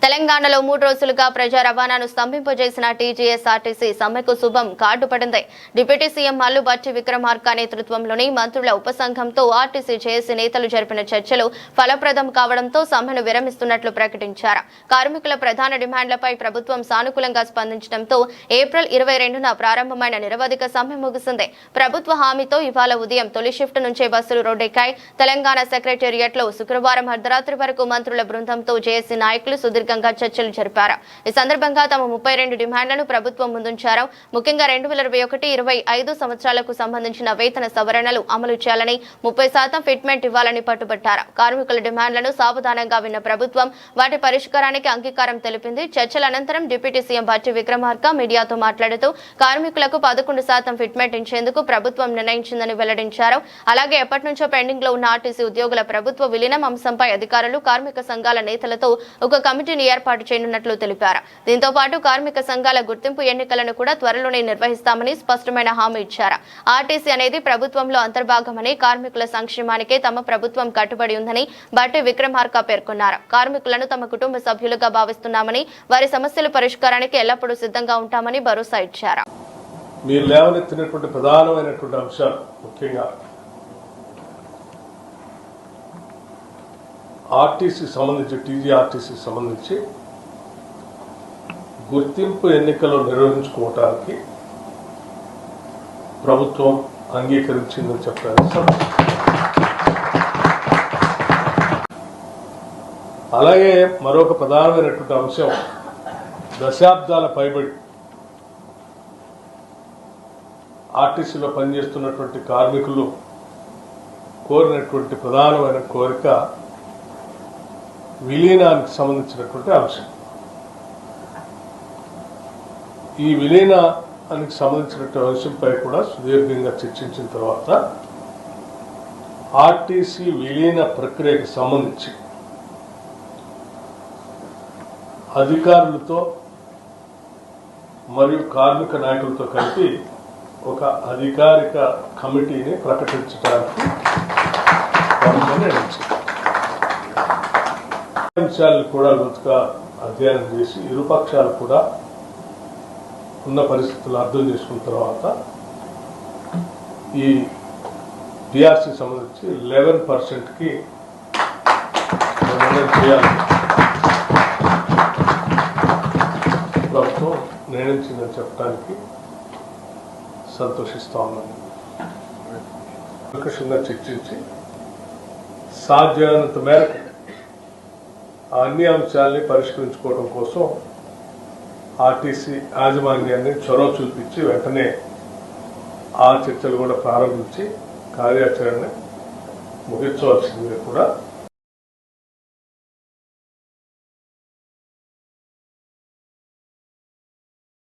తెలంగాణలో 3 రోజులుగా ప్రజా రవాణాను స్తంభింపజేసిన టీజీఎస్ఆర్టీసీ సమ్మెకు శుభం కార్డు పడింది. డిప్యూటీ సీఎం మల్లు భట్టి విక్రమార్క నేతృత్వంలోని మంత్రుల ఉపసంఘంతో ఆర్టీసీ జేఏసీ నేతలు జరిపిన చర్చలు ఫలప్రదం కావడంతో సమ్మెను విరమిస్తున్నట్లు ప్రకటించారు. కార్మికుల ప్రధాన డిమాండ్లపై ప్రభుత్వం సానుకూలంగా స్పందించడంతో ఏప్రిల్ 22న ప్రారంభమైన నిరవధిక సమ్మె ముగిసింది. ప్రభుత్వ హామీతో ఇవాళ ఉదయం తొలి షిఫ్ట్ నుంచే బస్సులు రోడ్డెక్కాయి. తెలంగాణ సెక్రటేరియట్లో శుక్రవారం అర్ధరాత్రి వరకు మంత్రుల బృందంతో జేఏసీ నాయకులు చర్చలు జరిపారు. ఈ సందర్భంగా తమ 32 డిమాండ్లను ప్రభుత్వం ముందుంచారు. ముఖ్యంగా 2021-25 సంవత్సరాలకు సంబంధించిన వేతన సవరణలు అమలు చేయాలని, 30% ఫిట్మెంట్ ఇవ్వాలని పట్టుబట్టారు. కార్మికుల డిమాండ్లను సావధానంగా విన్న ప్రభుత్వం వాటి పరిష్కారానికి అంగీకారం తెలిపింది. చర్చల అనంతరం డిప్యూటీ సీఎం భట్టి విక్రమార్క మీడియాతో మాట్లాడుతూ కార్మికులకు 11% ఫిట్మెంట్ ఇచ్చేందుకు ప్రభుత్వం నిర్ణయించిందని వెల్లడించారు. అలాగే ఎప్పటి నుంచో పెండింగ్ లో ఉన్న ఆర్టీసీ ఉద్యోగుల ప్రభుత్వ విలీనం అంశంపై అధికారులు, కార్మిక సంఘాల నేతలతో ఒక కమిటీని ఏర్పాటు చేయనున్నట్లు తెలిపారు. దీంతో పాటు కార్మిక సంఘాల గుర్తింపు ఎన్నికలను కూడా త్వరలోనే నిర్వహిస్తామని స్పష్టమైన హామీ ఇచ్చారు. ఆర్టీసీ అనేది ప్రభుత్వంలో అంతర్భాగమని, కార్మికుల సంక్షేమానికే తమ ప్రభుత్వం కట్టుబడి ఉందని భట్టి విక్రమార్క పేర్కొన్నారు. కార్మికులను తమ కుటుంబ సభ్యులుగా భావిస్తున్నామని, వారి సమస్యల పరిష్కారానికి ఎల్లప్పుడూ సిద్ధంగా ఉంటామని భరోసా ఇచ్చారు. మీరు లేవనెత్తినటువంటి ప్రధానమైనటువంటి అంశాలు ముఖ్యంగా ఆర్టీసీ సంబంధించి టీజీఆర్టీసీ సంబంధించి గుర్తింపు ఎన్నికలు నిర్వహించుకోవటానికి ప్రభుత్వం అంగీకరించిందని చెప్పారు. అలాగే మరొక ప్రధానమైనటువంటి అంశం, దశాబ్దాల పైబడి ఆర్టీసీలో పనిచేస్తున్నటువంటి కార్మికులు కోరినటువంటి ప్రధానమైన కోరిక విలీనానికి సంబంధించినటువంటి అంశం. ఈ విలీనానికి సంబంధించినటువంటి అంశంపై కూడా సుదీర్ఘంగా చర్చించిన తర్వాత ఆర్టీసీ విలీన ప్రక్రియకు సంబంధించి అధికారులతో మరియు కార్మిక నాయకులతో కలిపి ఒక అధికారిక కమిటీని ప్రకటించడానికి నిర్ణయించింది. అంశాలను కూడా లోతుగా అధ్యయనం చేసి ఇరుపక్షాలు కూడా ఉన్న పరిస్థితులు అర్థం చేసుకున్న తర్వాత ఈ డిఆర్సీ సంబంధించి 11%కి నిర్ణయం చేయాలి ప్రభుత్వం నిర్ణయించిందని చెప్పడానికి సంతోషిస్తా ఉన్నాను. ప్రకర్షంగా చర్చించి సాధ్యమైనంత మేరకు అన్ని అంశాలని పరిష్కరించుకోవడం కోసం ఆర్టీసీ యాజమాన్యాన్ని చొరవ చూపించి వెంటనే ఆ చర్చలు కూడా ప్రారంభించి కార్యాచరణ ముగించవలసిందిగా కూడా